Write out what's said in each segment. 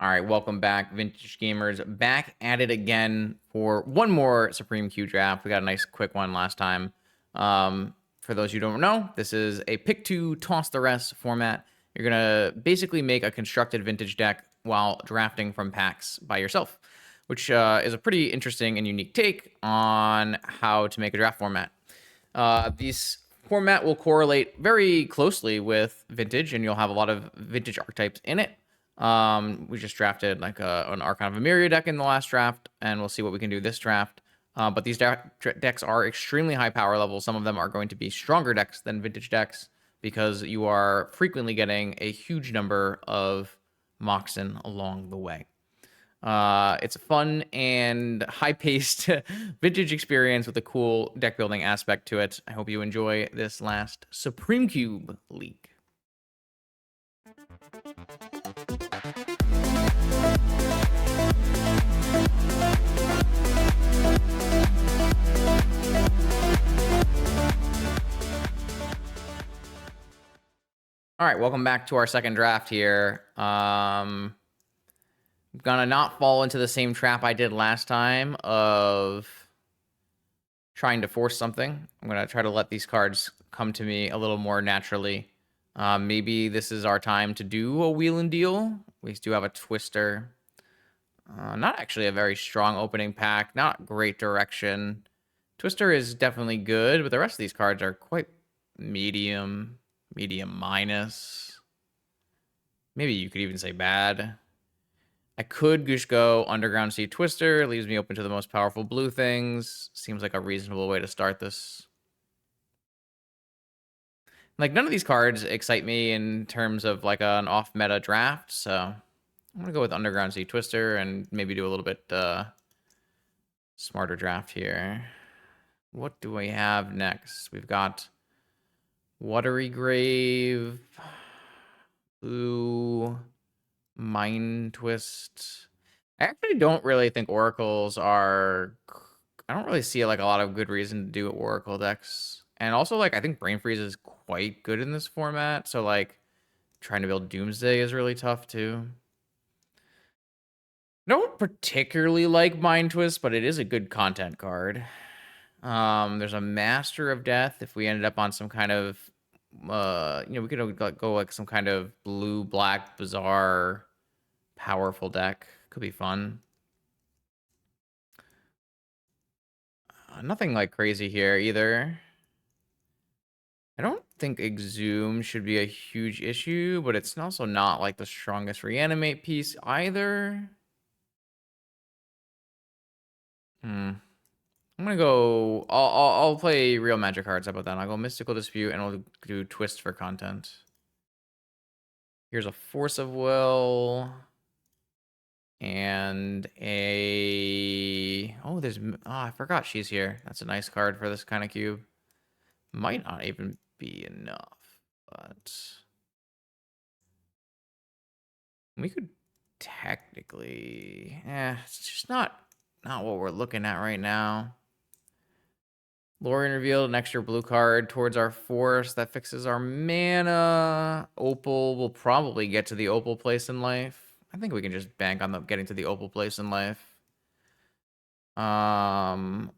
All right, welcome back, Vintage Gamers. Back at it again for one more Supreme Q draft. We got a nice quick one last time. For those who don't know, this is a pick two, toss the rest format. You're gonna basically make a constructed vintage deck while drafting from packs by yourself, which is a pretty interesting and unique take on how to make a draft format. These format will correlate very closely with vintage, and you'll have a lot of vintage archetypes in it. We just drafted like an Archon of Emeria deck in the last draft, and we'll see what we can do this draft. But these decks are extremely high power level. Some of them are going to be stronger decks than vintage decks because you are frequently getting a huge number of Moxen along the way. It's a fun and high-paced vintage experience with a cool deck building aspect to it. I hope you enjoy this last Supreme Cube leak. All right, welcome back to our second draft here. I'm gonna not fall into the same trap I did last time of trying to force something. I'm gonna try to let these cards come to me a little more naturally. Maybe this is our time to do a wheel and deal. We do have a Twister. Not actually a very strong opening pack. Not great direction. Twister is definitely good, but the rest of these cards are quite medium minus. Maybe you could even say bad. I could just go Underground Sea Twister. Leaves me open to the most powerful blue things. Seems like a reasonable way to start this. Like, none of these cards excite me in terms of like an off-meta draft, so I'm going to go with Underground Sea Twister and maybe do a little bit smarter draft here. What do we have next? We've got Watery Grave, Blue, Mind Twist. I actually don't really think Oracles are... I don't really see like a lot of good reason to do Oracle decks. And also, like, I think Brain Freeze is quite good in this format. So, like, trying to build Doomsday is really tough, too. I don't particularly like Mind Twist, but it is a good content card. There's a Master of Death. If we ended up on some kind of, we could go like some kind of blue-black, bizarre, powerful deck. Could be fun. Nothing like crazy here either. I don't think Exhume should be a huge issue, but it's also not like the strongest reanimate piece either. I'm gonna go. I'll play real magic cards. How about that? I'll go Mystical Dispute and I'll do Twist for content. Here's a Force of Will. And a... Oh, there's... Oh, I forgot she's here. That's a nice card for this kind of cube. Might not even be enough, but... We could technically... it's just not what we're looking at right now. Lorien revealed an extra blue card towards our force. That fixes our mana. Opal, will probably get to the Opal place in life. I think we can just bank on getting to the Opal place in life. One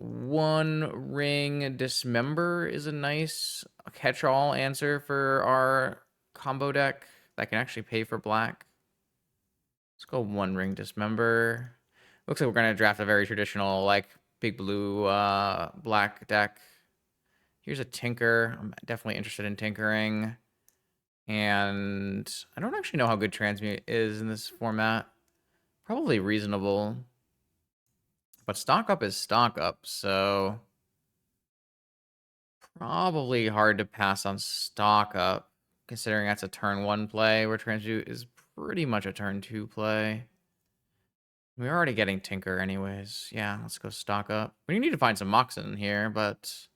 Ring Dismember is a nice catch-all answer for our combo deck that can actually pay for black. Let's go One Ring Dismember. Looks like we're going to draft a very traditional, like, big blue black deck. Here's a Tinker. I'm definitely interested in tinkering. And I don't actually know how good Transmute is in this format. Probably reasonable. But stock up is stock up, so probably hard to pass on stock up, considering that's a turn 1 play, where Transmute is pretty much a turn 2 play. We're already getting Tinker anyways. Yeah, let's go stock up. We need to find some Moxen here, but...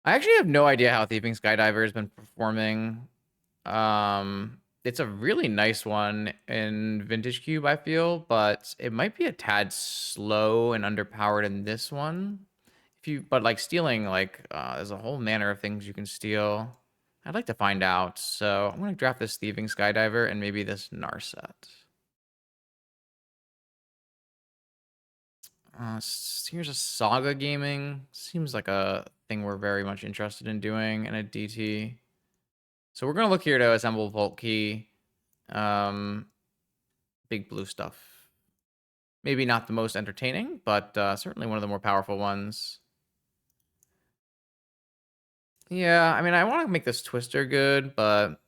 I actually have no idea how Thieving Skydiver has been performing. It's a really nice one in Vintage Cube, I feel, but it might be a tad slow and underpowered in this one. But like stealing, like there's a whole manner of things you can steal. I'd like to find out. So I'm going to draft this Thieving Skydiver and maybe this Narset. Here's a Saga Gaming. Seems like a thing we're very much interested in doing, and a DT. So we're going to look here to assemble Vault Key. Big blue stuff. Maybe not the most entertaining, but certainly one of the more powerful ones. Yeah, I mean, I want to make this Twister good, but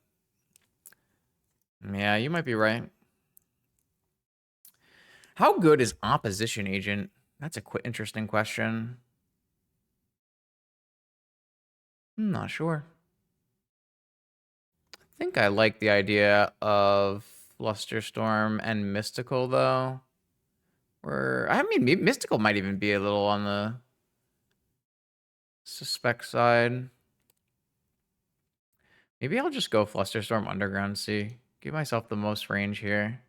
yeah, you might be right. How good is Opposition Agent? That's a interesting question. I'm not sure. I think I like the idea of Flusterstorm and Mystical, though. Or, I mean, Mystical might even be a little on the suspect side. Maybe I'll just go Flusterstorm Underground Sea. Give myself the most range here.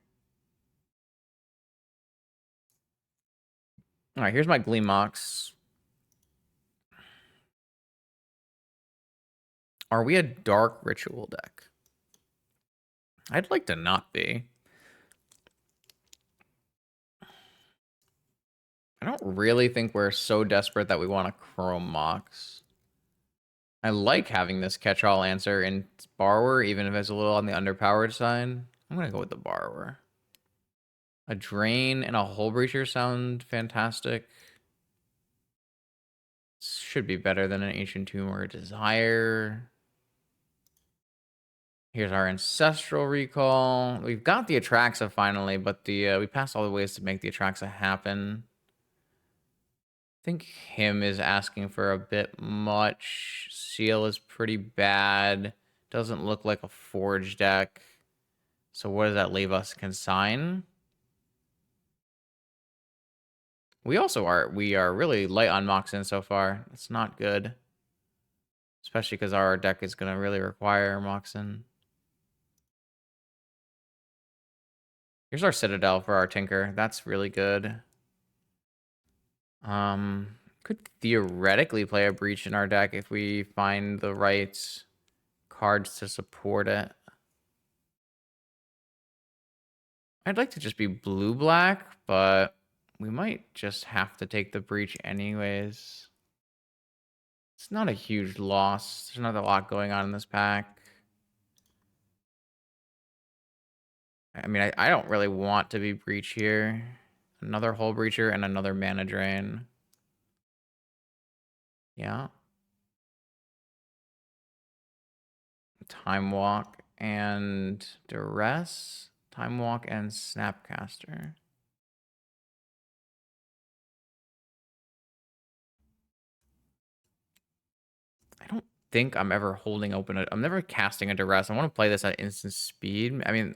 All right, here's my Gleemox. Are we a Dark Ritual deck? I'd like to not be. I don't really think we're so desperate that we want a Chrome Mox. I like having this catch-all answer in Borrower, even if it's a little on the underpowered side. I'm going to go with the Borrower. A Drain and a Hull Breacher sound fantastic. Should be better than an Ancient Tomb or a Desire. Here's our Ancestral Recall. We've got the Atraxa finally, but we passed all the ways to make the Atraxa happen. I think him is asking for a bit much. Seal is pretty bad. Doesn't look like a Forge deck. So what does that leave us? Consign? We are really light on Moxen so far. It's not good. Especially because our deck is going to really require Moxen. Here's our Citadel for our Tinker. That's really good. Could theoretically play a Breach in our deck if we find the right cards to support it. I'd like to just be blue-black, but we might just have to take the Breach anyways. It's not a huge loss. There's not a lot going on in this pack. I mean, I don't really want to be Breach here. Another Hull Breacher and another Mana Drain. Yeah. Time Walk and Duress. Time Walk and Snapcaster. I don't think I'm ever holding open. I'm never casting a Duress. I want to play this at instant speed. I mean,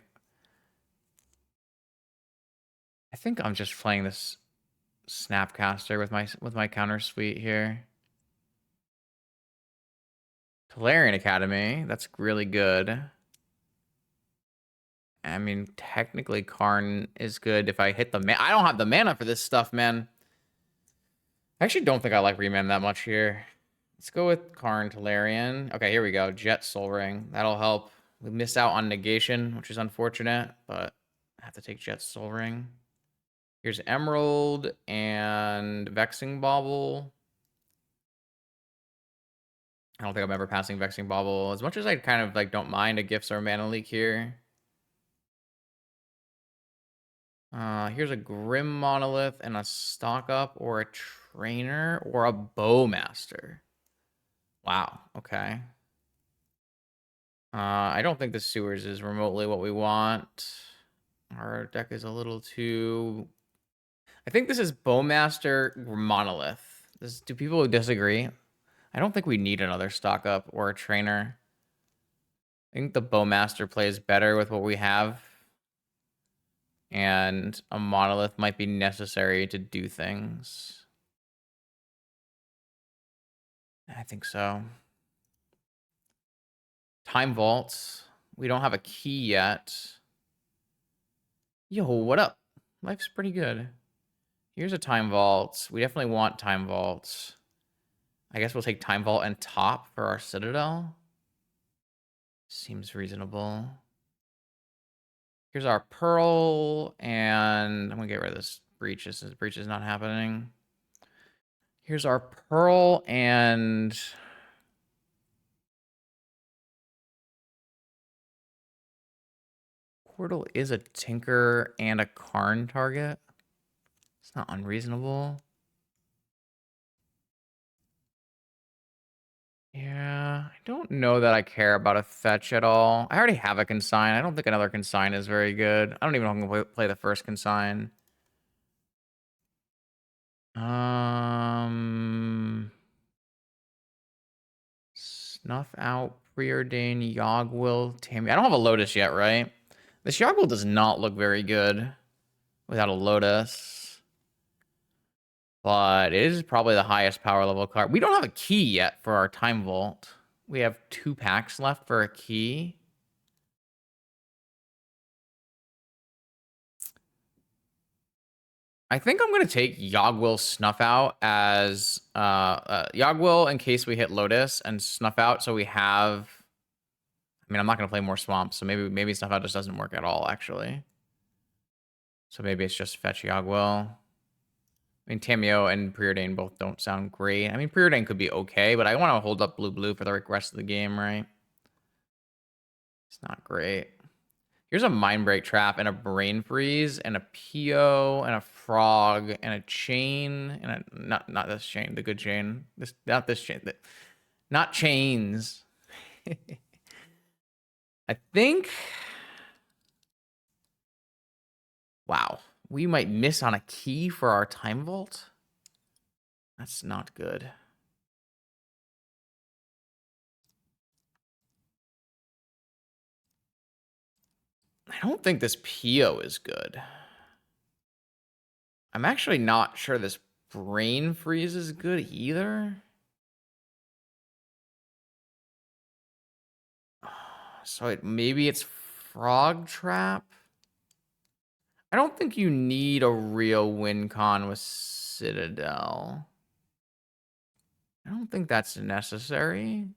I think I'm just playing this Snapcaster with my counter suite here. Tolarian Academy. That's really good. I mean, technically, Karn is good if I hit the mana. I don't have the mana for this stuff, man. I actually don't think I like Remand that much here. Let's go with Karn Tolarian. Okay, here we go. Jet Soul Ring. That'll help. We missed out on Negation, which is unfortunate, but I have to take Jet Soul Ring. Here's Emerald and Vexing Bauble. I don't think I'm ever passing Vexing Bauble. As much as I kind of like don't mind a Gifts or Mana Leak here. Here's a Grim Monolith and a Stock Up or a Trainer or a Bowmaster. Wow, okay. I don't think the Sewers is remotely what we want. Our deck is a little too... I think this is Bowmaster Monolith. Do people disagree? I don't think we need another Stock Up or a Trainer. I think the Bowmaster plays better with what we have. And a Monolith might be necessary to do things. I think so. Time Vaults. We don't have a key yet. Yo, what up? Life's pretty good. Here's a Time Vault. We definitely want Time Vaults. I guess we'll take Time Vault and top for our Citadel. Seems reasonable. Here's our pearl, and I'm gonna get rid of this breach. This breach is not happening. Here's our pearl, and portal is a tinker and a Karn target. It's not unreasonable. Yeah, I don't know that I care about a fetch at all. I already have a consign. I don't think another consign is very good. I don't even know if I'm going to play the first consign. Snuff out, preordain, Yogwill, Tammy. I don't have a Lotus yet, right? This Yogwill does not look very good without a Lotus. But it is probably the highest power level card. We don't have a key yet for our Time Vault. We have 2 packs left for a key. I think I'm going to take Yogwill Snuff Out as Yogwill in case we hit Lotus, and Snuff Out so we have... I mean, I'm not going to play more Swamp, so maybe Snuff Out just doesn't work at all, actually. So maybe it's just fetch Yogwill. I mean, Tameo and Preordain both don't sound great. I mean, Preordain could be okay, but I want to hold up blue for the rest of the game, right? It's not great. Here's a Mind Break Trap and a Brain Freeze and a Pio and a Frog and a Chain and a not this chain, the good chain. Not this chain. Not chains. I think. Wow, we might miss on a key for our Time Vault. That's not good. I don't think this Pio is good. I'm actually not sure this Brain Freeze is good either. So maybe it's Frog Trap. I don't think you need a real win con with Citadel. I don't think that's necessary.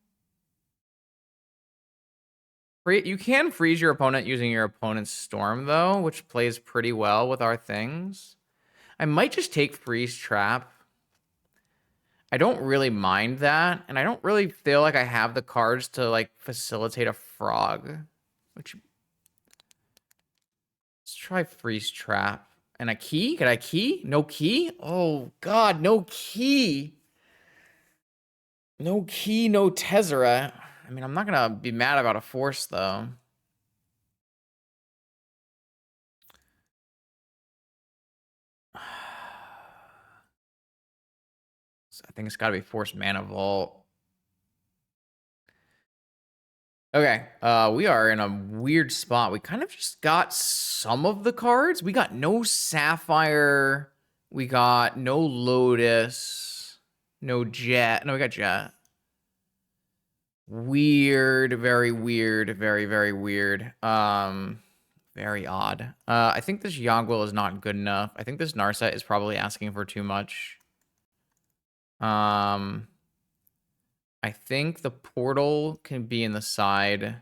You can freeze your opponent using your opponent's Storm, though, which plays pretty well with our things. I might just take Freeze Trap. I don't really mind that, and I don't really feel like I have the cards to, like, facilitate a Frog. Which... Let's try Freeze Trap. And a key? Can I key? No key? Oh, God, no key. No key, no Tezzeret. I mean, I'm not going to be mad about a force, though. I think it's got to be Force Mana Vault. Okay, we are in a weird spot. We kind of just got some of the cards. We got no Sapphire. We got no Lotus. No Jet. No, we got Jet. Weird, very weird, very, very weird. Very odd. I think this Yogwill is not good enough. I think this Narset is probably asking for too much. I think the portal can be in the side.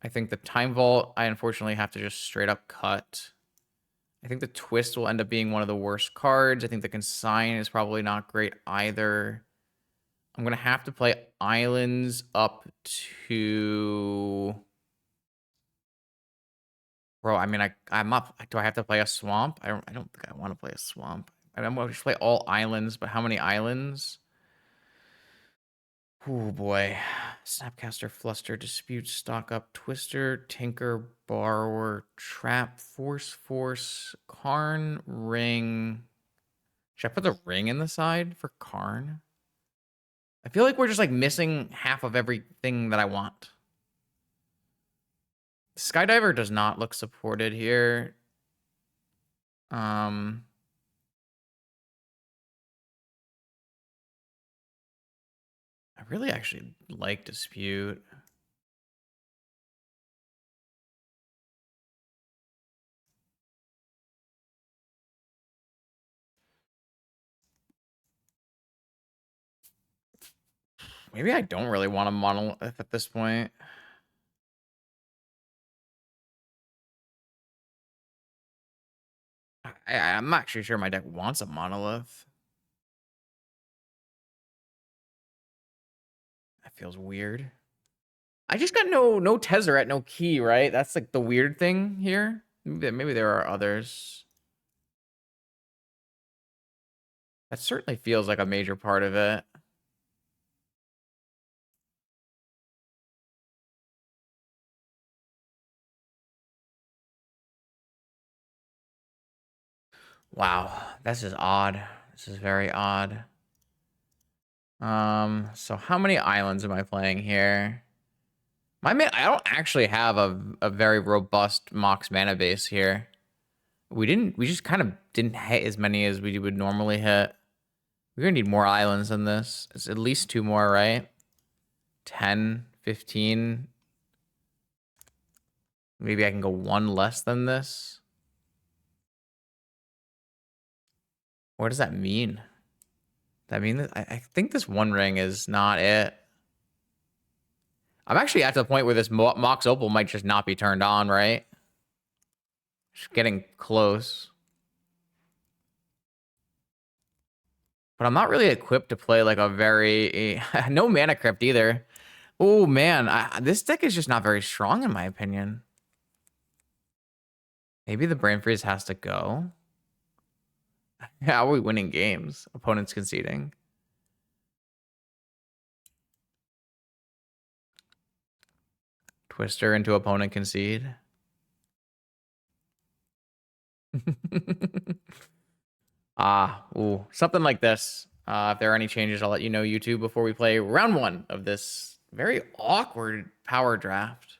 I think the Time Vault, I unfortunately have to just straight up cut. I think the Twist will end up being one of the worst cards. I think the Consign is probably not great either. I'm going to have to play Islands up to... Bro, I mean, I'm up. Do I have to play a Swamp? I don't think I want to play a Swamp. I'm going to just play all Islands, but how many Islands? Oh boy. Snapcaster, Fluster, Dispute, Stock Up, Twister, Tinker, Borrower, Trap, Force, Karn, Ring. Should I put the Ring in the side for Karn? I feel like we're just like missing half of everything that I want. Skydiver does not look supported here. I really actually like Dispute. Maybe I don't really want a monolith at this point. I'm not actually sure my deck wants a monolith. That feels weird. I just got no Tezzeret, no key, right? That's like the weird thing here. Maybe there are others. That certainly feels like a major part of it. Wow, this is odd. This is very odd. So how many islands am I playing here? I don't actually have a very robust Mox mana base here. We just kind of didn't hit as many as we would normally hit. We're gonna need more islands than this. It's at least 2 more, right? 10, 15. Maybe I can go 1 less than this. What does that mean? That mean that I think this 1 ring is not it. I'm actually at the point where this Mox Opal might just not be turned on, right? Just getting close. But I'm not really equipped to play like a very... no mana crypt either. Oh, man. This deck is just not very strong, in my opinion. Maybe the Brain Freeze has to go. How are we winning games? Opponents conceding. Twister into opponent concede. Something like this. If there are any changes, I'll let you know, YouTube, before we play round 1 of this very awkward power draft.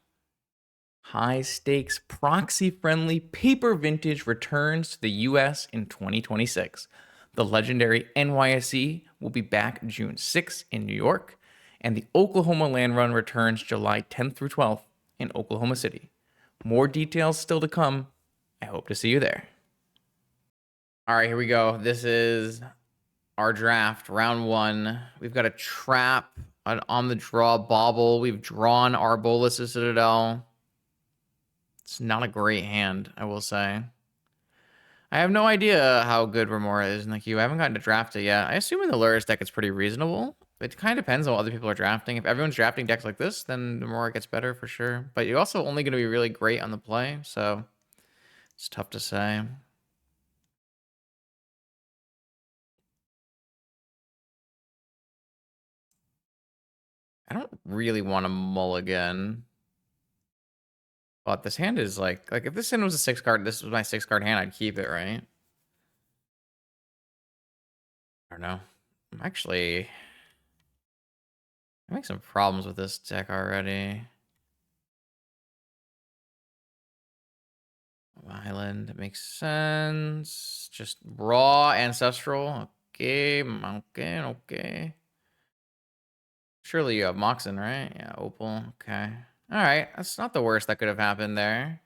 High stakes, proxy friendly paper vintage returns to the US in 2026. The legendary NYSE will be back June 6th in New York, and the Oklahoma Land Run returns July 10th through 12th in Oklahoma City. More details still to come. I hope to see you there. All right, here we go. This is our draft, round 1. We've got a trap, an on the draw bauble. We've drawn Arbolas' Citadel. It's not a great hand, I will say. I have no idea how good Remora is in the queue. I haven't gotten to draft it yet. I assume in the Luris deck it's pretty reasonable. It kind of depends on what other people are drafting. If everyone's drafting decks like this, then Remora gets better for sure. But you're also only going to be really great on the play, so it's tough to say. I don't really want to mulligan. But this hand is like if this hand was a 6 card, this was my 6 card hand, I'd keep it, right? I don't know. I'm actually having some problems with this deck already. Island makes sense. Just raw ancestral. Okay. Surely you have Moxen, right? Yeah, Opal. Okay. All right. That's not the worst that could have happened there.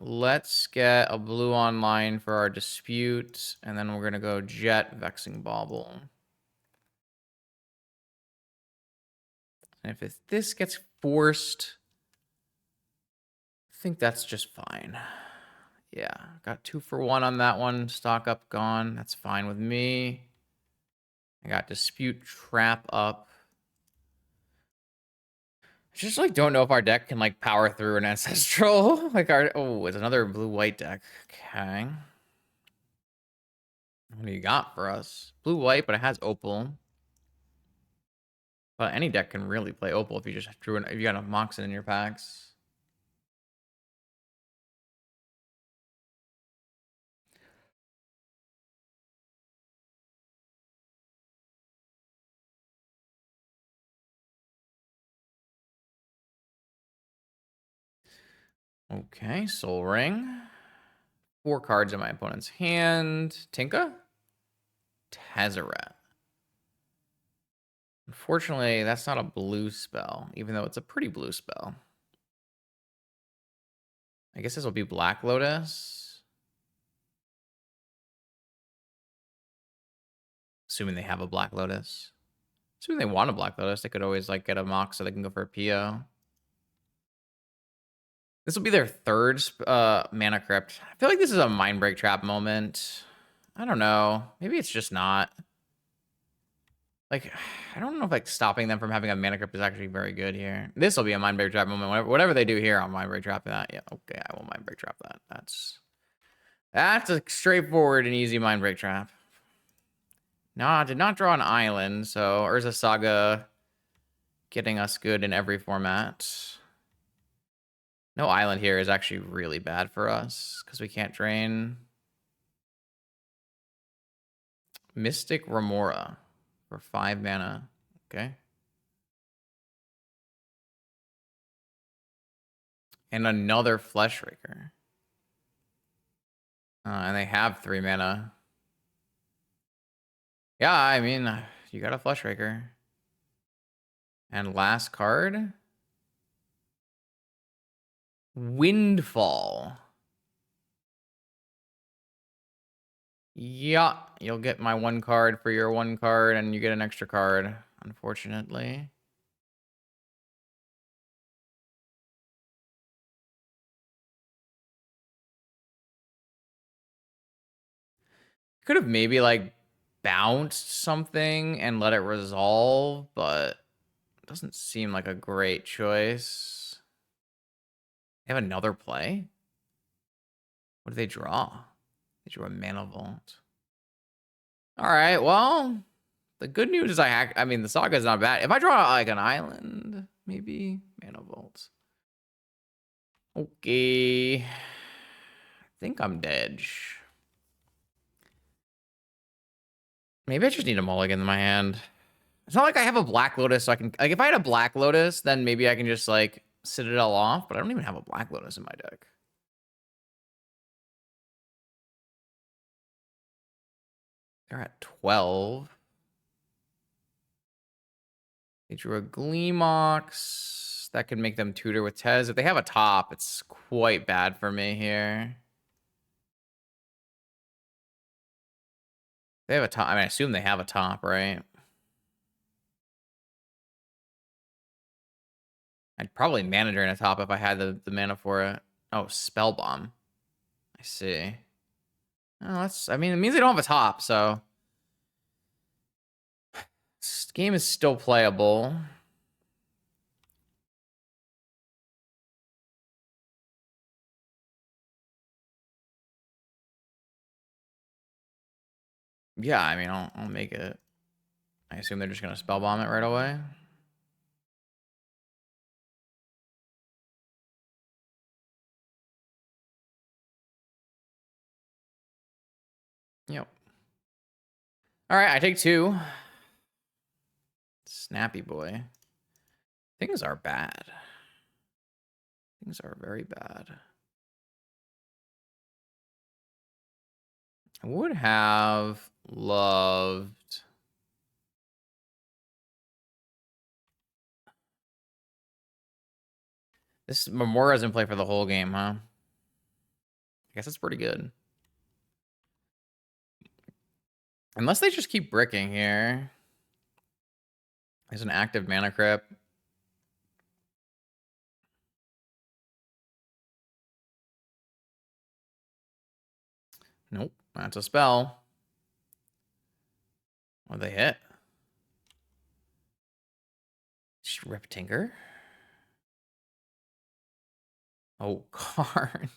Let's get a blue online for our dispute, and then we're gonna go Jet Vexing Bauble. And if this gets forced, I think that's just fine. Yeah, got 2 for 1 on that one. Stock up gone. That's fine with me. I got dispute trap up. I just like don't know if our deck can like power through an ancestral. Like it's another blue-white deck. Okay. What do you got for us? Blue-white, but it has Opal. But any deck can really play Opal if you just drew if you got a Moxen in your packs. Okay, Soul Ring. 4 cards in my opponent's hand. Tinka? Tezzeret. Unfortunately, that's not a blue spell, even though it's a pretty blue spell. I guess this will be Black Lotus. Assuming they have a Black Lotus. Assuming they want a Black Lotus, they could always like get a Mox so they can go for a PO. This will be their third mana crypt. I feel like this is a Mind Break Trap moment. I don't know. Maybe it's just not. Like, I don't know if like stopping them from having a mana crypt is actually very good here. This will be a Mind Break Trap moment. Whatever they do here, I'll Mind Break Trap that. Yeah, okay, I will Mind Break Trap that. That's a straightforward and easy Mind Break Trap. No, I did not draw an island, so Urza Saga getting us good in every format. No island here is actually really bad for us because we can't drain. Mystic Remora for 5 mana. Okay. And another Fleshraker. And they have 3 mana. Yeah, I mean, you got a Fleshraker. And last card. Windfall. Yeah, you'll get my 1 card for your 1 card, and you get an extra card, unfortunately. Could have maybe, like, bounced something and let it resolve, but it doesn't seem like a great choice. They have another play? What do they draw? They drew a Mana Vault. All right, well, the good news is I mean, the Saga is not bad. If I draw, like, an island, maybe Mana Vault. Okay. I think I'm dead. Maybe I just need a mulligan in my hand. It's not like I have a Black Lotus, so I can... Like, if I had a Black Lotus, then maybe I can just, like, Citadel off, but I don't even have a Black Lotus in my deck. They're at 12. They drew a Gleemox. That could make them tutor with Tez. If they have a top, it's quite bad for me here. They have a top. I mean, I assume they have a top, right? I'd probably mana drain a top if I had the mana for it. Oh, Spell Bomb. I see. Oh, that's... I mean, it means they don't have a top, so... This game is still playable. Yeah, I mean, I'll make it. I assume they're just going to Spell Bomb it right away. Yep. All right, I take 2. Snappy boy. Things are bad. Things are very bad. I would have loved... This Memora's in play for the whole game, huh? I guess that's pretty good. Unless they just keep bricking here. There's an active mana crypt. Nope, that's a spell. What they hit? Just Rip Tinker. Oh, card.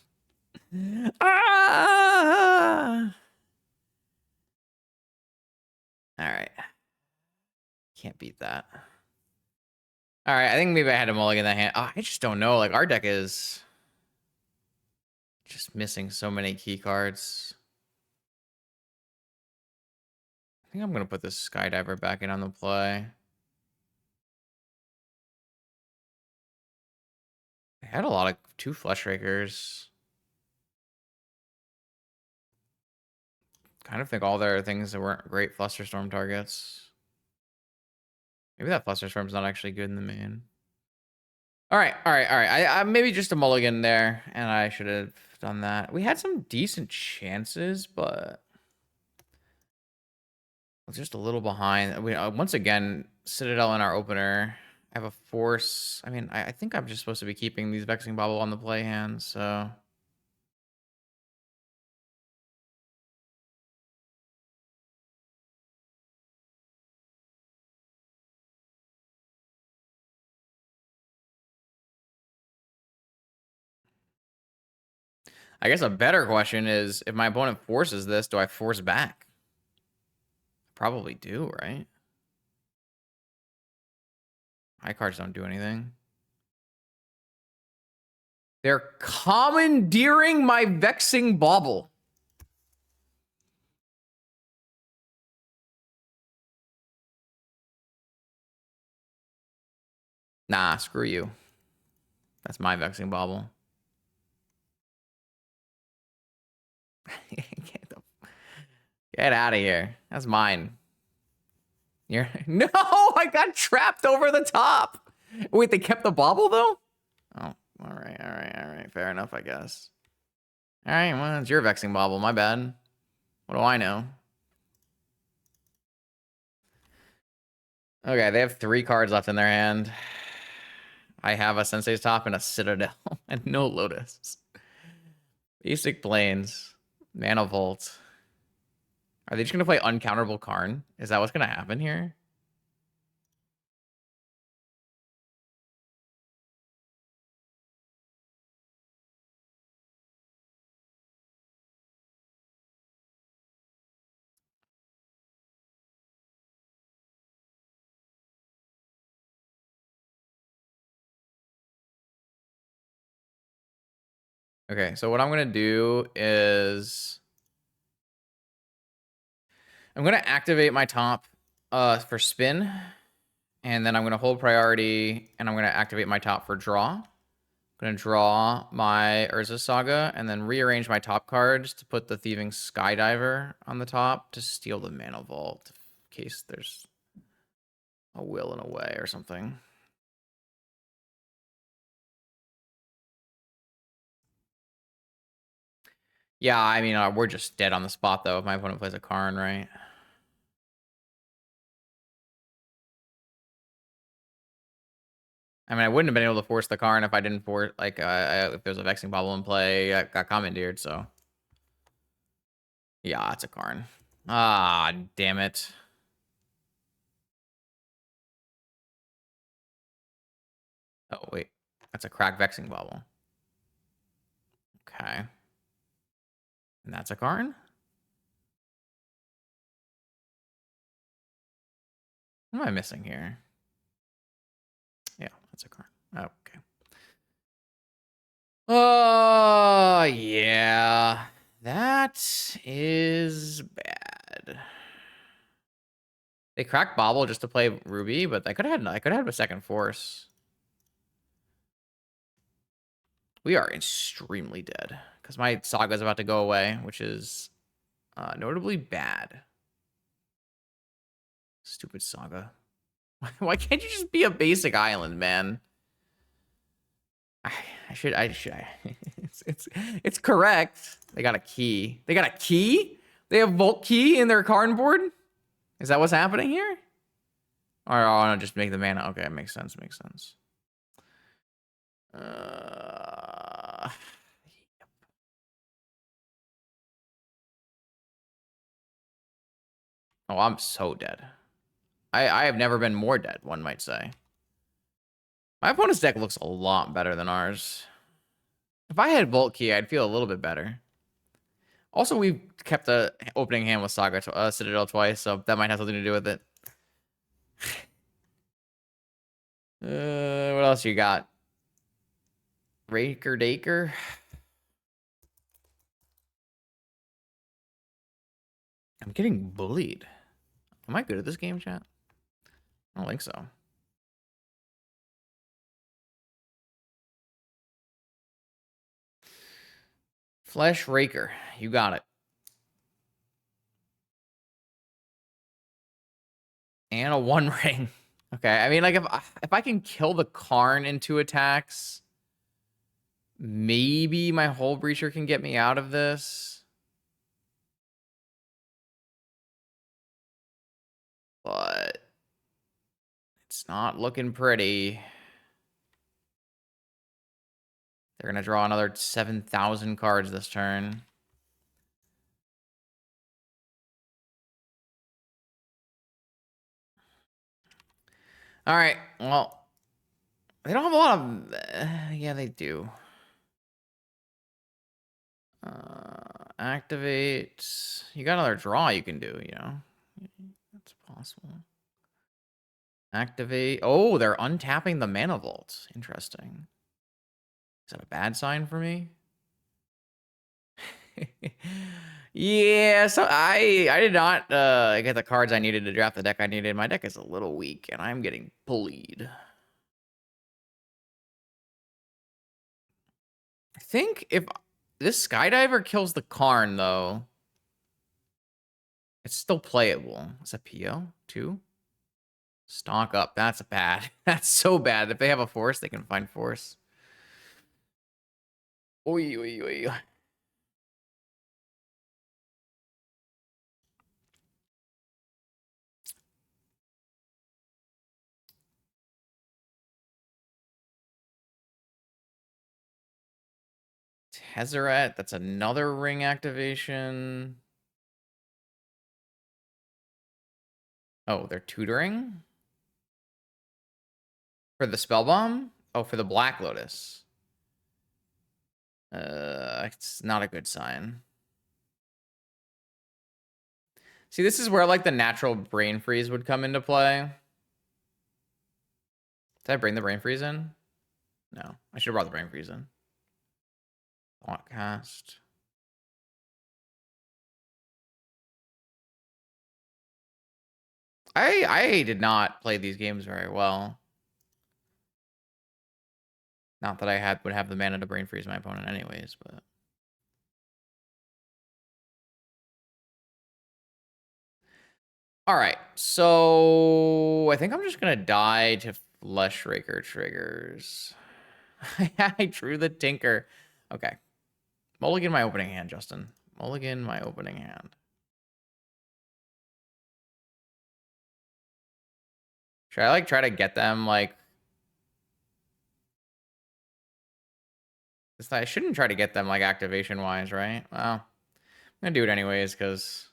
Ah! All right. Can't beat that. All right, I think maybe I had a mulligan that hand. Oh, I just don't know. Like, our deck is just missing so many key cards. I think I'm going to put this Skydiver back in on the play. They had a lot of 2 Fleshrakers. Kind of think all their things that weren't great Flusterstorm targets. Maybe that Flusterstorm's not actually good in the main. All right. I maybe just a mulligan there, and I should have done that. We had some decent chances, but I was just a little behind. We once again, Citadel in our opener. I have a force. I mean, I think I'm just supposed to be keeping these Vexing Bauble on the play hand, so... I guess a better question is, if my opponent forces this, do I force back? Probably do, right? High cards don't do anything. They're commandeering my Vexing Bauble. Nah, screw you. That's my Vexing Bauble. Get out of here. That's mine. You're no, I got trapped over the top. Wait, they kept the bauble though? Oh, all right. Fair enough, I guess. All right, well, it's your Vexing Bauble. My bad. What do I know? Okay, they have 3 cards left in their hand. I have a Sensei's Top and a Citadel and no Lotus. Basic Plains. Mana Vault. Are they just going to play Uncounterable Karn? Is that what's going to happen here? Okay, so what I'm going to do is... I'm going to activate my top for spin. And then I'm going to hold priority, and I'm going to activate my top for draw. I'm going to draw my Urza Saga, and then rearrange my top cards to put the Thieving Skydiver on the top to steal the Mana Vault in case there's a will in a way or something. Yeah, I mean, we're just dead on the spot, though, if my opponent plays a Karn, right? I mean, I wouldn't have been able to force the Karn if I didn't force, like, if there's a Vexing Bauble in play, I got commandeered, so. Yeah, it's a Karn. Ah, damn it. Oh, wait. That's a crack Vexing Bauble. Okay. And that's a Karn? What am I missing here? Yeah, that's a Karn. Okay. Oh, yeah. That is bad. They cracked Bobble just to play Ruby, but I could have had a second force. We are extremely dead because my Saga's about to go away, which is notably bad. Stupid Saga. Why can't you just be a basic island, man? I should. It's correct. They got a key. They got a key? They have Vault Key in their card board? Is that what's happening here? Or oh, no, just make the mana. Okay, it makes sense. Makes sense. Oh, I'm so dead. I have never been more dead, one might say. My opponent's deck looks a lot better than ours. If I had Vault Key, I'd feel a little bit better. Also, we've kept the opening hand with Saga Citadel twice, so that might have something to do with it. What else you got? Raker Daker? I'm getting bullied. Am I good at this game, chat? I don't think so. Flesh Raker. You got it. And a 1 ring. Okay, I mean, like, if I can kill the Karn in 2 attacks, maybe my Hull Breacher can get me out of this. But It's not looking pretty. They're going to draw another 7,000 cards this turn. All right. Well, they don't have a lot of... yeah, they do. Activate. You got another draw you can do, you know. That's possible. Activate. Oh, they're untapping the Mana Vault. Interesting. Is that a bad sign for me? Yeah, so I did not get the cards I needed to draft the deck I needed. My deck is a little weak, and I'm getting bullied. I think if this Skydiver kills the Karn, though, it's still playable. Is that PO? 2? Stock up. That's bad. That's so bad. If they have a force, they can find force. Oy, oy, oy. Tezzeret, that's another ring activation. Oh, they're tutoring? For the spell bomb? Oh, for the Black Lotus. It's not a good sign. See, this is where like the natural brain freeze would come into play. Did I bring the brain freeze in? No, I should have brought the brain freeze in. Thought cast. I did not play these games very well. Not that I would have the mana to brain freeze my opponent anyways, but all right. So I think I'm just gonna die to Fleshraker triggers. I drew the Tinker. Okay. Mulligan my opening hand, Justin. Mulligan my opening hand. Should I like try to get them like this? I shouldn't try to get them like activation wise, right? Well, I'm gonna do it anyways because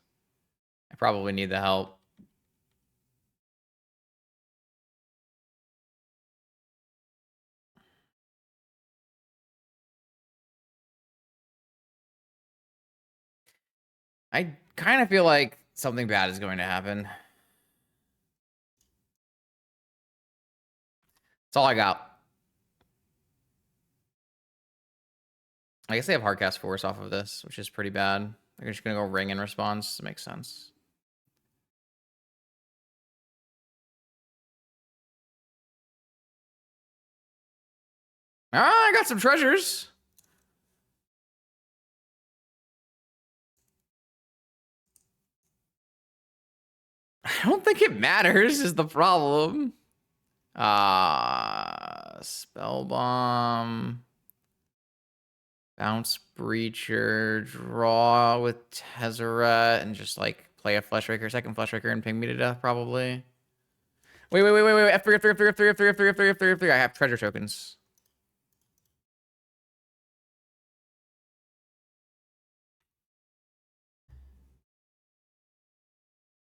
I probably need the help. I kind of feel like something bad is going to happen. That's all I got. I guess they have Hardcast Force off of this, which is pretty bad. They're just gonna go ring in response. It makes sense. Ah, I got some treasures. I don't think it matters is the problem. Spell Bomb. Bounce Breacher, draw with Tezzeret, and just like play a Fleshraker, second Fleshraker, and ping me to death, probably. Wait. F3, F3, F3, F3, F3, F3, F3, F3, F3. I have treasure tokens.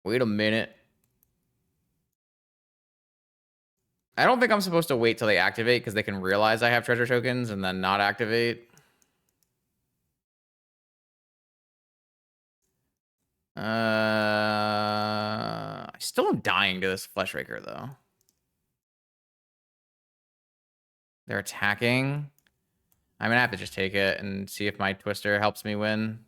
Wait a minute. I don't think I'm supposed to wait till they activate because they can realize I have treasure tokens and then not activate. I still am dying to this Fleshraker, though. They're attacking. I'm gonna have to just take it and see if my Twister helps me win.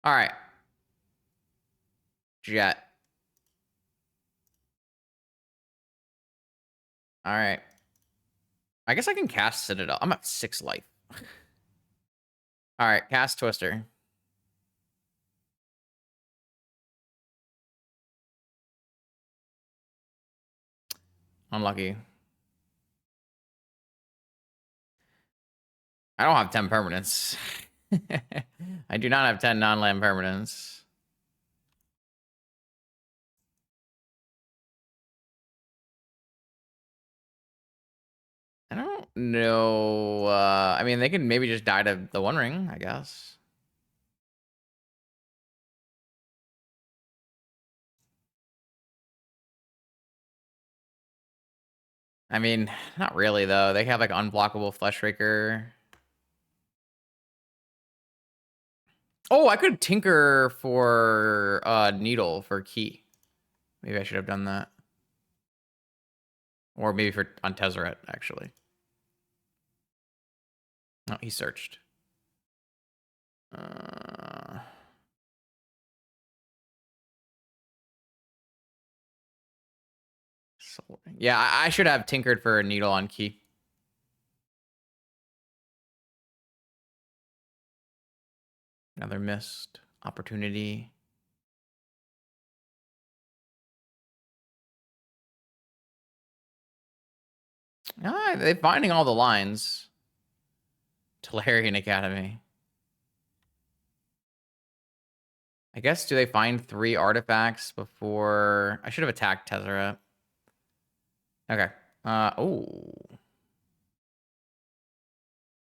All right. Jet. All right. I guess I can cast Citadel. I'm at 6 life. All right, cast Twister. Unlucky. I don't have 10 permanents. I do not have 10 non-land permanents. I don't know. I mean, they could maybe just die to the One Ring, I guess. I mean, not really, though. They have, like, unblockable Fleshraker. Oh, I could tinker for Needle for Key. Maybe I should have done that. Or maybe for on Tezzeret, actually. No, he searched. Yeah, I should have tinkered for a Needle on Key. Another missed opportunity. Ah, they're finding all the lines. Tolarian Academy. I guess, do they find 3 artifacts before... I should have attacked Tezzeret. Okay. Oh.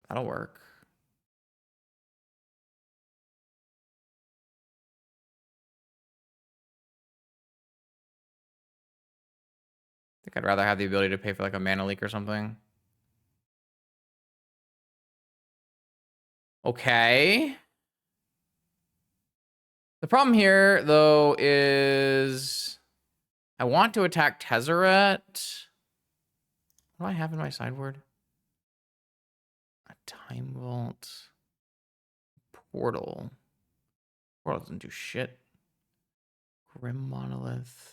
That'll work. I think I'd rather have the ability to pay for, like, a mana leak or something. Okay. The problem here, though, is... I want to attack Tezzeret. What do I have in my sideboard? A Time Vault. Portal. Portal doesn't do shit. Grim Monolith.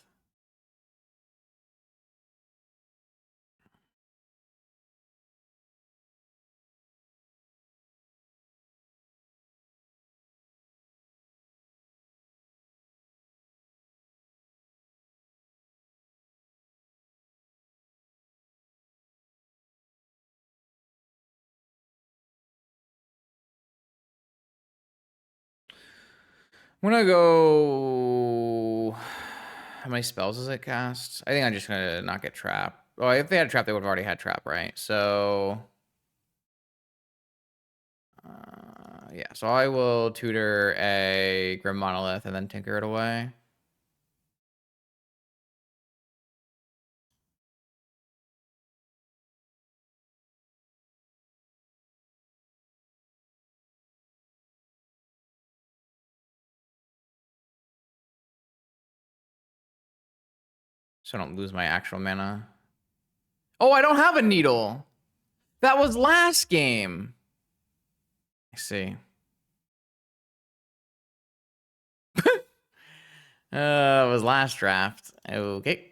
I'm gonna go... How many spells does it cast? I think I'm just gonna not get Trap. Oh, if they had Trap, they would have already had Trap, right? So... yeah, so I will tutor a Grim Monolith and then tinker it away. So I don't lose my actual mana. Oh, I don't have a Needle! That was last game! I see. It was last draft. Okay.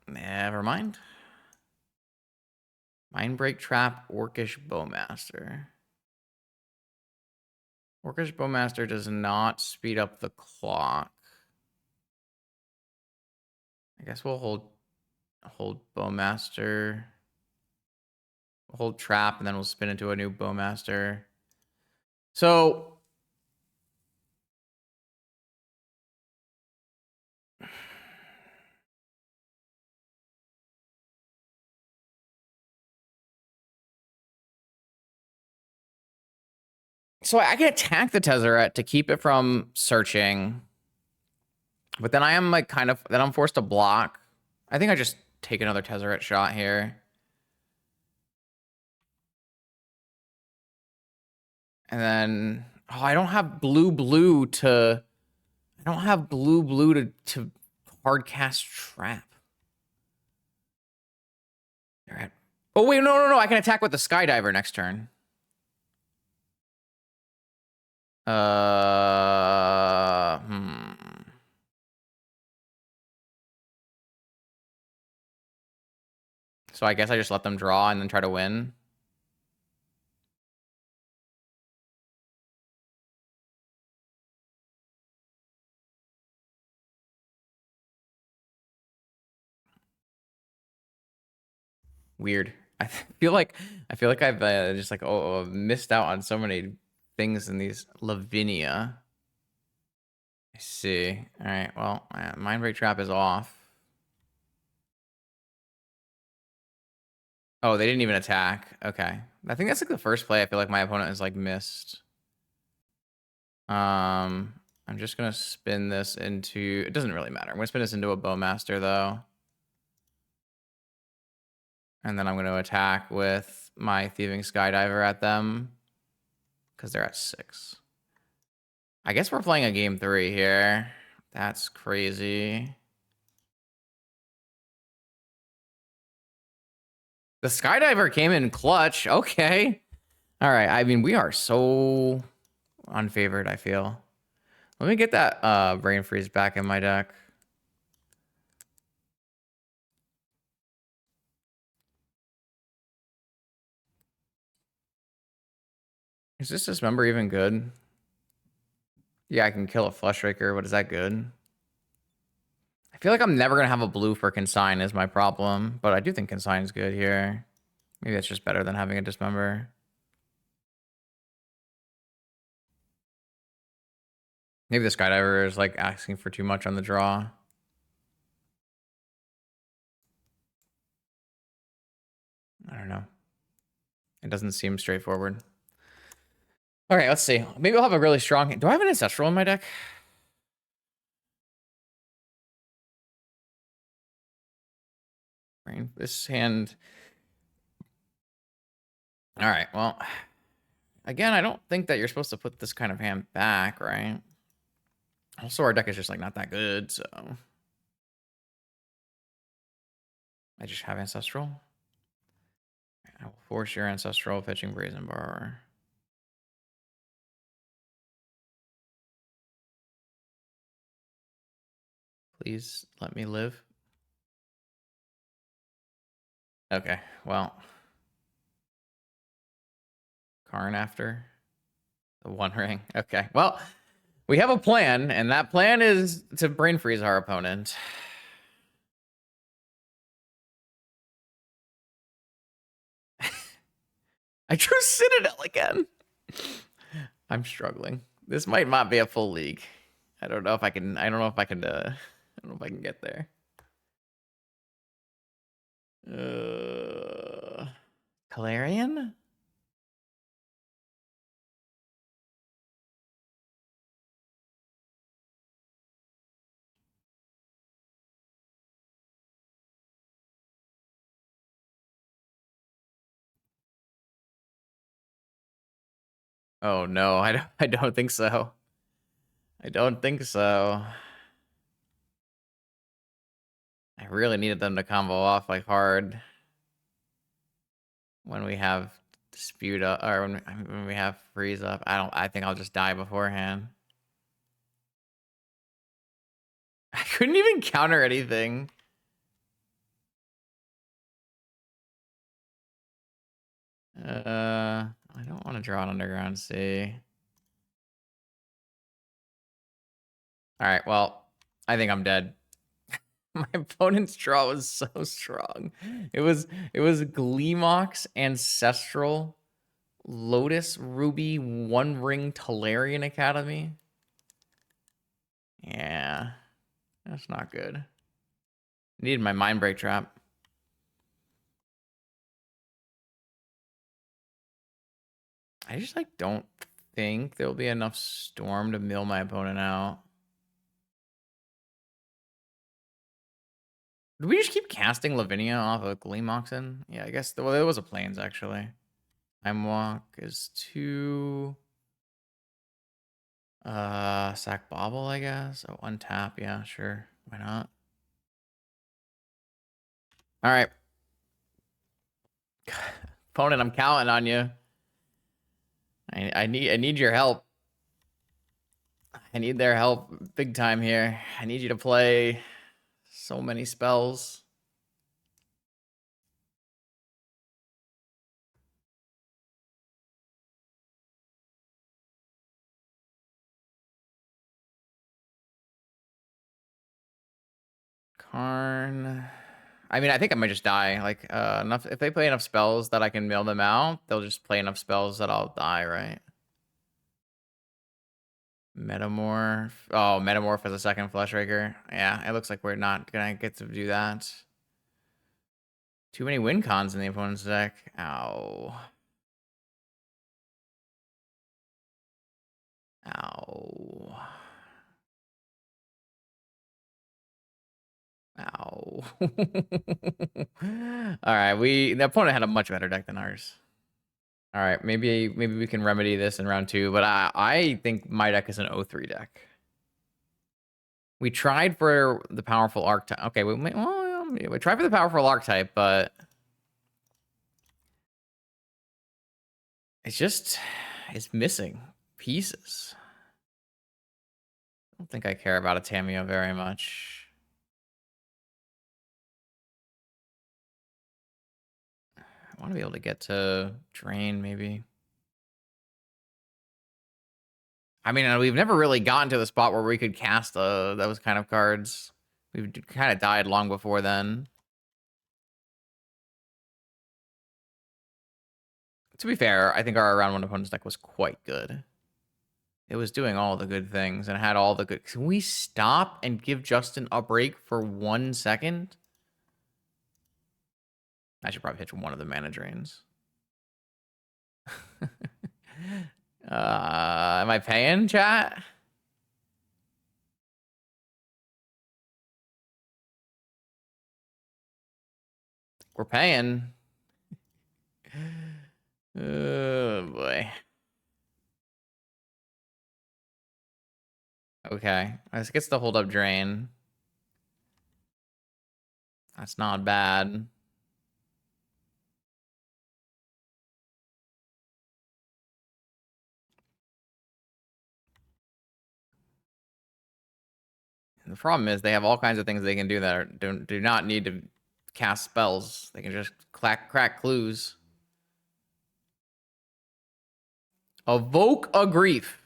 Never mind. Mindbreak Trap, Orcish Bowmaster. Orcish Bowmaster does not speed up the clock. I guess we'll hold Bowmaster. We'll hold Trap, and then we'll spin into a new Bowmaster. So... So I can attack the Tezzeret to keep it from searching. But then I am like then I'm forced to block. I think I just take another Tezzeret shot here. And then, oh, I don't have blue to hard cast Trap. All right. Oh wait, no, I can attack with the Skydiver next turn. So I guess I just let them draw and then try to win. Weird. I feel like I've just like missed out on so many things in these. Lavinia. I see. All right. Well, Mind Break Trap is off. Oh, they didn't even attack. Okay. I think that's like the first play I feel like my opponent has like missed. I'm just gonna spin this into. It doesn't really matter. I'm gonna spin this into a Bowmaster though, and then I'm gonna attack with my Thieving Skydiver at them because they're at 6. I guess we're playing a game 3 here. That's crazy. The Skydiver came in clutch. Okay. All right. I mean, we are so unfavored, I feel. Let me get that Brain Freeze back in my deck. Is this Dismember even good? Yeah, I can kill a Flushraker, but is that good? I feel like I'm never going to have a blue for Consign is my problem, but I do think Consign's good here. Maybe that's just better than having a Dismember. Maybe the Skydiver is like asking for too much on the draw. I don't know. It doesn't seem straightforward. All right, let's see. Maybe I'll have a really strong... Do I have an Ancestral in my deck? This hand... All right, well... Again, I don't think that you're supposed to put this kind of hand back, right? Also, our deck is just like not that good, so... I just have Ancestral. I will force your Ancestral pitching Brazen Borrower. Please let me live. Okay, well. Karn after. The One Ring. Okay, well. We have a plan, and that plan is to Brain Freeze our opponent. I drew Citadel again. I'm struggling. This might not be a full league. I don't know if I can. I don't know if I can get there. Calarian? Oh no, I don't think so. I don't think so. I really needed them to combo off like hard when we have Dispute up, or when we have Freeze up. I think I'll just die beforehand. I couldn't even counter anything. I don't want to draw an Underground Sea. All right, well, I think I'm dead. My opponent's draw was so strong. It was Gleemox, Ancestral, Lotus, Ruby, One Ring, Tolarian Academy. Yeah, that's not good. Needed my Mind Break Trap. I just like don't think there'll be enough Storm to mill my opponent out. Did we just keep casting Lavinia off of Gleemoxin? Yeah, I guess. Well, there was a Plains actually. Time Walk is 2. Sack Bobble, I guess. Oh, untap. Yeah, sure. Why not? All right. Opponent, I'm counting on you. I need your help. I need their help big time here. I need you to play so many spells. Karn. I mean, I think I might just die. Like, enough. If they play enough spells that I can mail them out, they'll just play enough spells that I'll die, right? Metamorph. Oh, Metamorph as a second Flesh Raker. Yeah, it looks like we're not gonna get to do that. Too many win cons in the opponent's deck. Ow. Ow. Ow. All right, the opponent had a much better deck than ours. All right, maybe we can remedy this in round 2, but I think my deck is an 0-3 deck. We tried for the powerful archetype. Okay, we tried for the powerful archetype, but it's missing pieces. I don't think I care about a Tamiyo very much. I want to be able to get to Drain, maybe. I mean, we've never really gotten to the spot where we could cast those kind of cards. We've kind of died long before then. To be fair, I think our round 1 opponent's deck was quite good. It was doing all the good things and had all the good... Can we stop and give Justin a break for 1 second? I should probably pitch one of the mana drains. Am I paying, chat? We're paying. Oh, boy. Okay. This gets the hold up drain. That's not bad. The problem is they have all kinds of things they can do that do not need to cast spells. They can just crack clues. Evoke a Grief.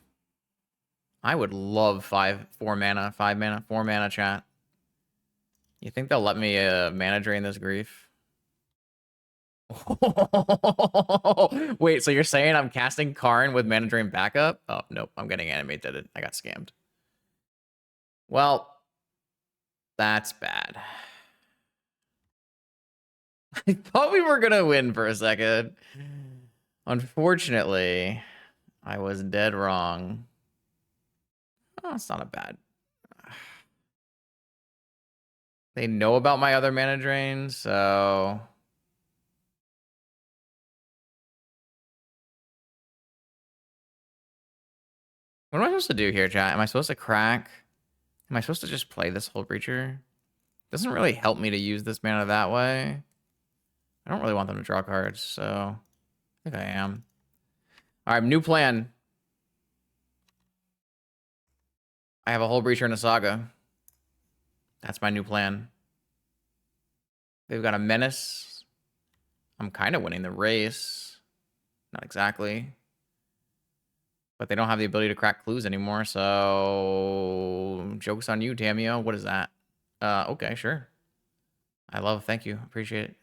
I would love 4 mana chat. You think they'll let me mana drain this Grief? Wait, so you're saying I'm casting Karn with mana drain backup? Oh, nope, I'm getting animated. I got scammed. Well, that's bad. I thought we were gonna win for a second. Unfortunately, I was dead wrong. Oh, it's not a bad. They know about my other mana drain, so... What am I supposed to do here, chat? Am I supposed to crack? Am I supposed to just play this whole Breacher? Doesn't really help me to use this mana that way. I don't really want them to draw cards, so... I think I am. Alright, new plan. I have a whole Breacher and a Saga. That's my new plan. They've got a Menace. I'm kind of winning the race. Not exactly. But they don't have the ability to crack clues anymore, so... Joke's on you, Tamiyo. What is that? Okay, sure. Thank you. Appreciate it.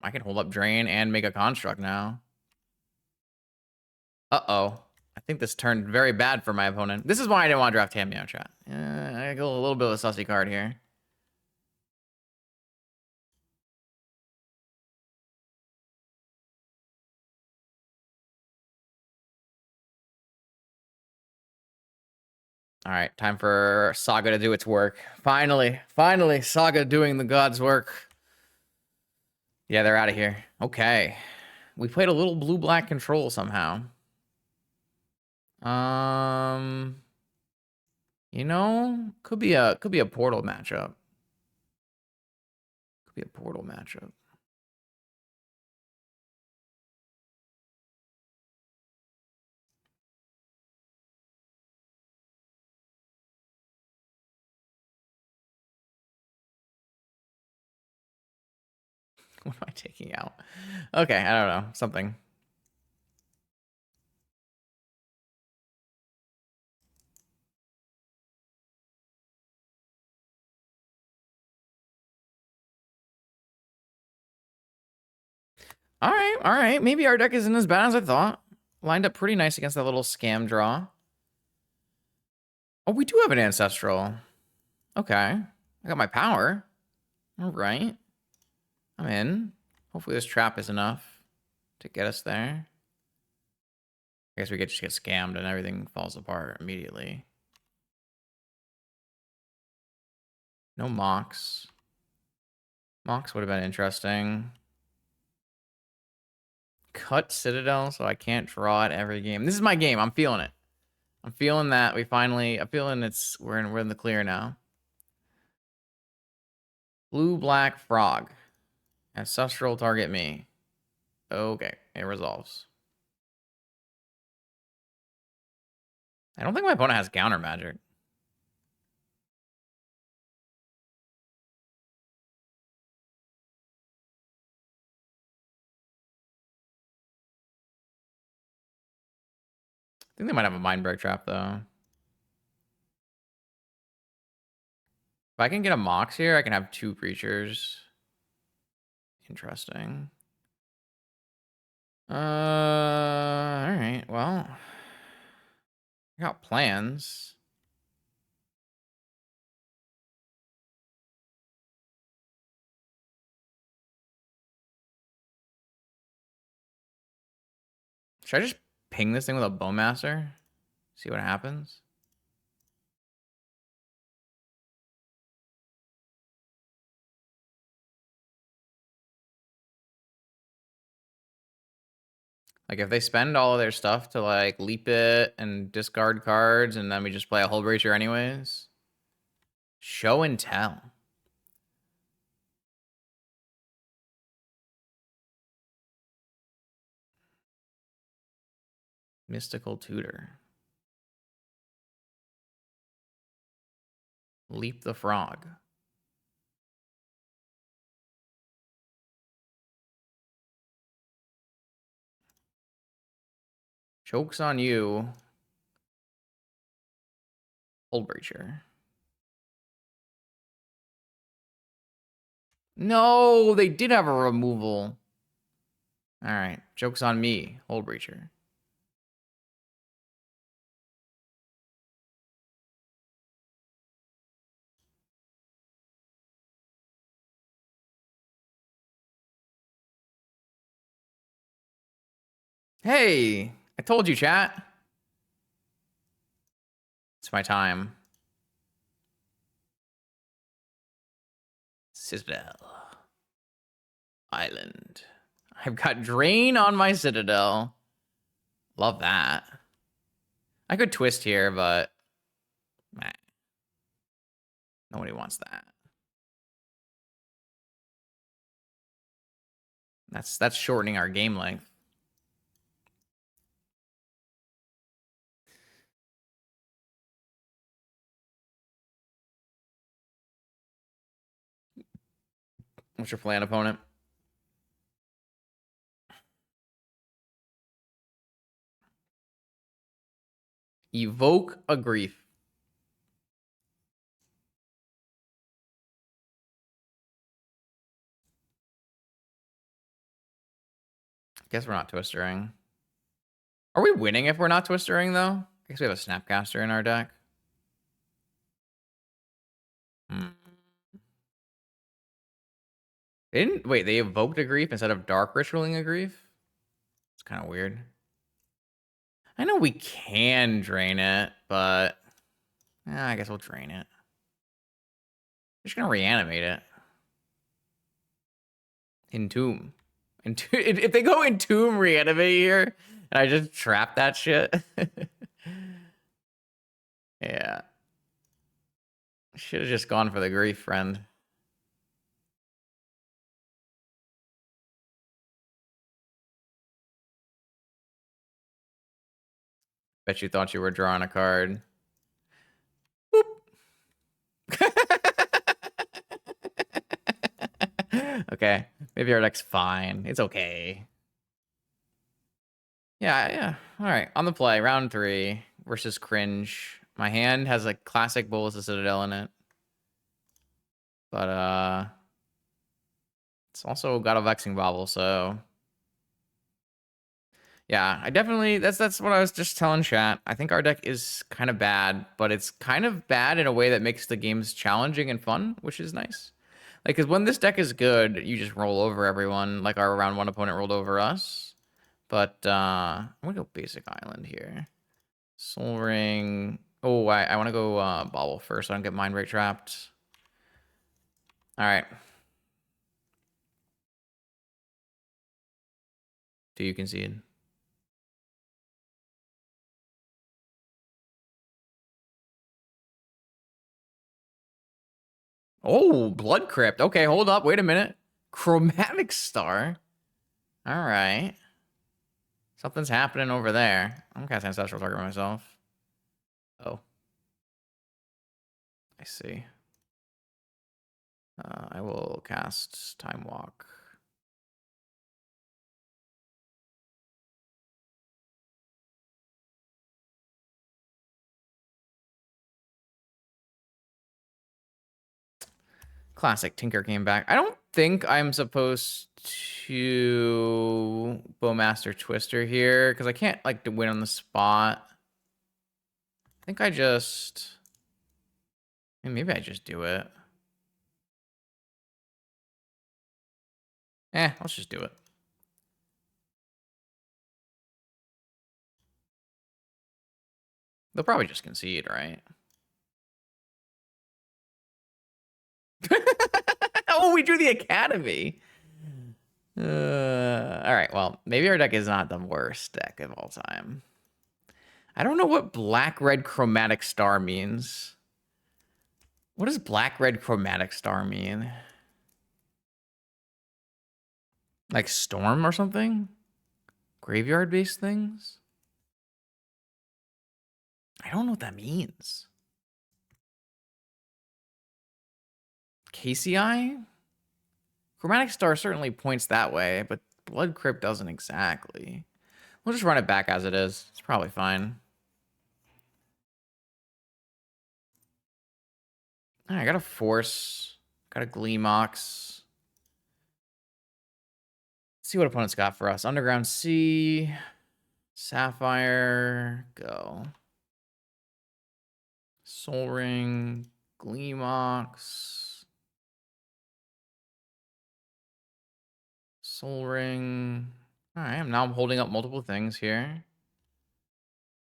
I can hold up Drain and make a Construct now. Uh-oh. I think this turned very bad for my opponent. This is why I didn't want to draft Tamiyo, chat. I got a little bit of a sussy card here. All right, time for Saga to do its work. Finally, Saga doing the God's work. Yeah, they're out of here. Okay. We played a little blue-black control somehow. You know, could be a portal matchup. Could be a portal matchup. What am I taking out? Okay, I don't know. Something. All right, all right. Maybe our deck isn't as bad as I thought. Lined up pretty nice against that little scam draw. Oh, we do have an Ancestral. Okay. I got my power. All right. I'm in. Hopefully this trap is enough to get us there. I guess we could just get scammed and everything falls apart immediately. No Mox. Mox would have been interesting. Cut Citadel so I can't draw it every game. This is my game. I'm feeling it. I'm feeling that we finally... I'm feeling we're in the clear now. Blue, black, frog. Ancestral target me. Okay, it resolves. I don't think my opponent has counter magic. I think they might have a mind break trap though. If I can get a Mox here, I can have 2 creatures. Interesting. Alright, well. I got plans. Should I just ping this thing with a Bowmaster? See what happens? Like, if they spend all of their stuff to, like, leap it and discard cards, and then we just play a Hull Breacher anyways. Show and tell. Mystical Tutor. Leap the Frog. Joke's on you. Hull Breacher. No, they did have a removal. All right, joke's on me, Hull Breacher. Hey, I told you, chat. It's my time. Citadel. Island. I've got Drain on my Citadel. Love that. I could twist here, but meh. Nobody wants that. That's shortening our game length. What's your plan, opponent? Evoke a Grief. Guess we're not twistering. Are we winning if we're not twistering, though? I guess we have a Snapcaster in our deck. They didn't... Wait, they evoked a Grief instead of Dark Ritualing a Grief? It's kind of weird. I know we can drain it, but... Yeah, I guess we'll drain it. We're just gonna reanimate it. Entomb. If they go Entomb reanimate here, and I just trap that shit. Yeah. Should have just gone for the Grief, friend. Bet you thought you were drawing a card. Boop. Okay. Maybe our deck's fine. It's okay. Yeah. All right. On the play, round 3 versus Cringe. My hand has a classic Bolus of Citadel in it. But, it's also got a Vexing Bobble, so Yeah, I definitely that's what I was just telling chat. I think our deck is kind of bad, but it's kind of bad in a way that makes the games challenging and fun, which is nice. Like, cause when this deck is good, you just roll over everyone. Like our round one opponent rolled over us. But I'm gonna go basic island here. Soul Ring. Oh, I want to go Bobble first so I don't get mind rate trapped. All right. Do you concede? Oh, Blood Crypt. Okay, hold up. Wait a minute. Chromatic Star. All right. Something's happening over there. I'm casting Ancestral Target myself. Oh, I see. I will cast Time Walk. Classic Tinker came back. I don't think I'm supposed to Bowmaster Twister here because I can't like to win on the spot. I think I just maybe I just do it. Let's just do it. They'll probably just concede, right? Oh, we drew the Academy. All right, well, maybe our deck is not the worst deck of all time. I don't know what black-red chromatic star means. What does black-red chromatic star mean? Like storm or something? Graveyard-based things? I don't know what that means. KCI? Chromatic star certainly points that way, but Blood Crypt doesn't exactly. We'll just run it back as it is. It's probably fine. All right, I got a Force. Got a Gleemox. See what opponents got for us. Underground Sea. Sapphire. Go. Soul Ring. Gleemox. Soul Ring. All right, now I'm holding up multiple things here.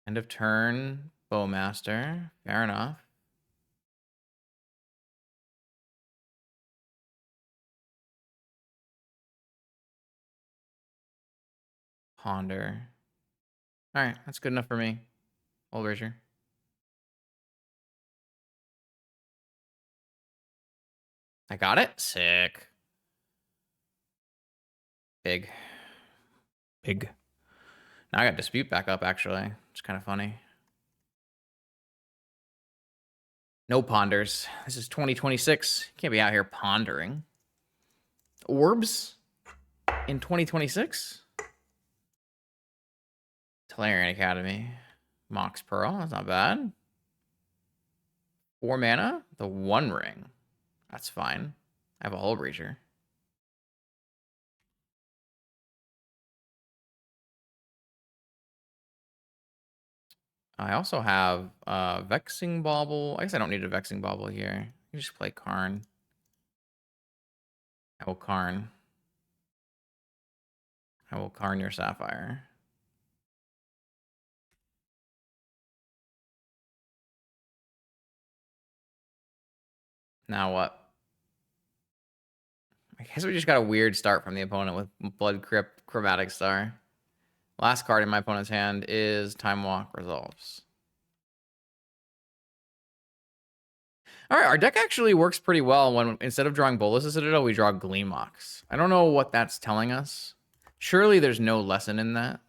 End of turn. Bowmaster. Fair enough. Ponder. All right, that's good enough for me. Old Rager. I got it. Sick. Big. Big. Now I got Dispute back up, actually. It's kind of funny. No ponders. This is 2026. Can't be out here pondering. Orbs in 2026? Tolarian Academy. Mox Pearl. That's not bad. 4 mana. The 1 ring. That's fine. I have a Hull Breacher. I also have Vexing Bauble. I guess I don't need a Vexing Bauble here. You just play Karn. I will Karn. I will Karn your Sapphire. Now what? I guess we just got a weird start from the opponent with Blood Crypt, Chromatic Star. Last card in my opponent's hand is Time Walk Resolves. All right, our deck actually works pretty well when instead of drawing Bolas Citadel, we draw Gleemox. I don't know what that's telling us. Surely there's no lesson in that.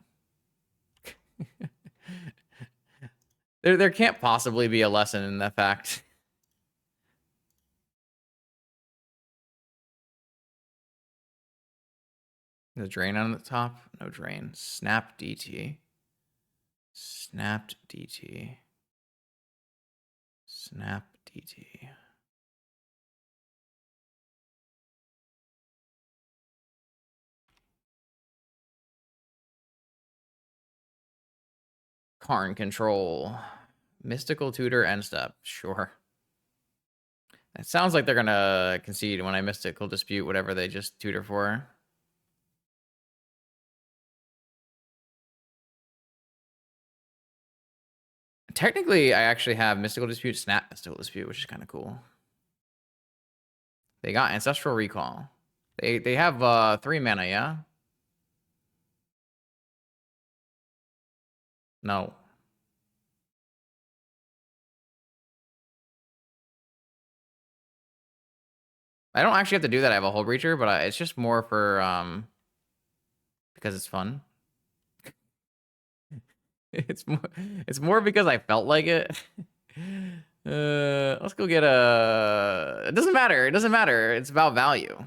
There can't possibly be a lesson in that fact. The drain on the top? No drain. Snap DT. Snapped DT. Snap DT. Karn control. Mystical tutor end step. Sure. It sounds like they're gonna concede when I mystical dispute whatever they just tutor for. Technically, I actually have mystical dispute, snap mystical dispute, which is kind of cool. They got ancestral recall. They have 3 mana, yeah? No. I don't actually have to do that. I have a Hull Breacher, but it's just more for because it's fun. It's more because I felt like it. Let's go get a. It doesn't matter. It doesn't matter. It's about value.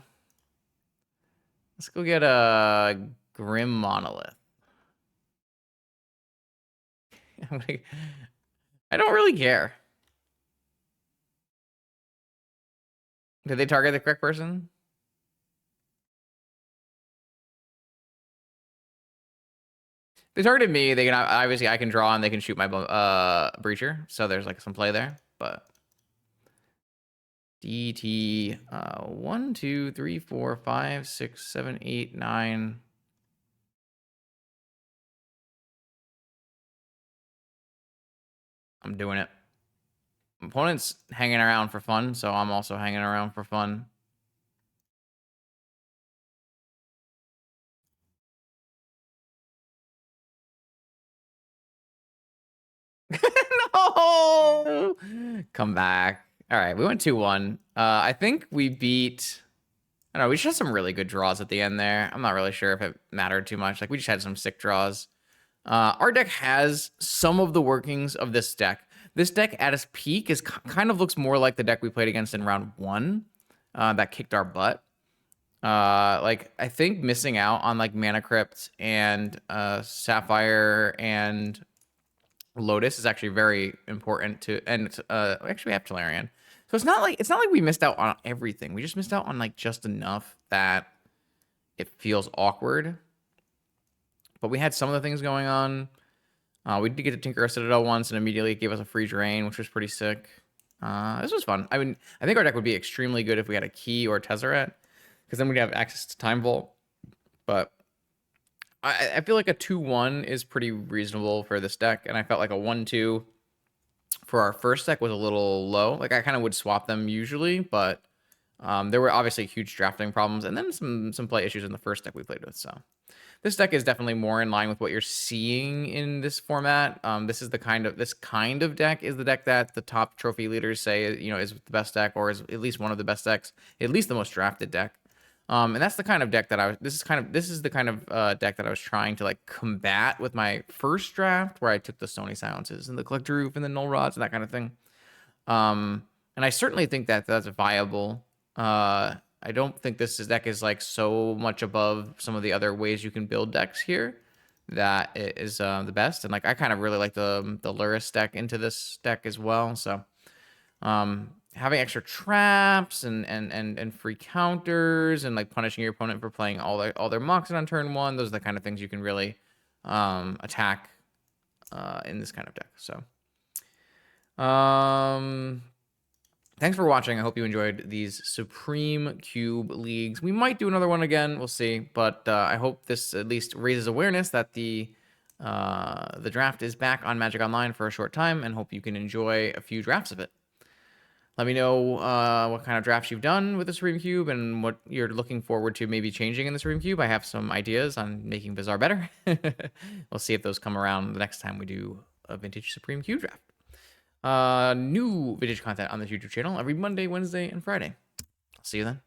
Let's go get a Grim Monolith. I don't really care. Did they target the correct person? They targeted me. They can obviously I can draw and they can shoot my breacher. So there's like some play there, but DT 1, 2, 3, 4, 5, 6, 7, 8, 9. I'm doing it. Opponent's hanging around for fun, so I'm also hanging around for fun. No! Come back. All right, we went 2-1. I think we beat... I don't know, we just had some really good draws at the end there. I'm not really sure if it mattered too much. Like, we just had some sick draws. Our deck has some of the workings of this deck. This deck at its peak is kind of looks more like the deck we played against in round 1 that kicked our butt. Like, I think missing out on, like, Mana Crypt and Sapphire and Lotus is actually very important to, and actually we have Tolarian. So it's not like we missed out on everything. We just missed out on like just enough that it feels awkward. But we had some of the things going on. We did get to Tinker a Citadel once and immediately it gave us a free drain, which was pretty sick. This was fun. I mean, I think our deck would be extremely good if we had a Key or Tezzeret, because then we'd have access to Time Vault. But I feel like a 2-1 is pretty reasonable for this deck, and I felt like a 1-2 for our first deck was a little low. Like, I kind of would swap them usually, but there were obviously huge drafting problems, and then some play issues in the first deck we played with. So this deck is definitely more in line with what you're seeing in this format. This kind of deck is the deck that the top trophy leaders say is the best deck, or is at least one of the best decks, at least the most drafted deck. And that's the kind of deck that this is the kind of deck that I was trying to like combat with my first draft, where I took the Stony Silences and the Collector Roof and the Null Rods and that kind of thing. And I certainly think that that's viable. I don't think this deck is like so much above some of the other ways you can build decks here that it is the best. And like I kind of really like the Luris deck into this deck as well. So having extra traps and free counters and like punishing your opponent for playing all their Moxen on turn 1, those are the kind of things you can really attack in this kind of deck. So thanks for watching. I hope you enjoyed these Supreme Cube Leagues. We might do another one again. We'll see. But I hope this at least raises awareness that the draft is back on Magic Online for a short time, and hope you can enjoy a few drafts of it. Let me know what kind of drafts you've done with the Supreme Cube and what you're looking forward to maybe changing in the Supreme Cube. I have some ideas on making Bazaar better. We'll see if those come around the next time we do a Vintage Supreme Cube draft. New vintage content on the YouTube channel every Monday, Wednesday, and Friday. I'll see you then.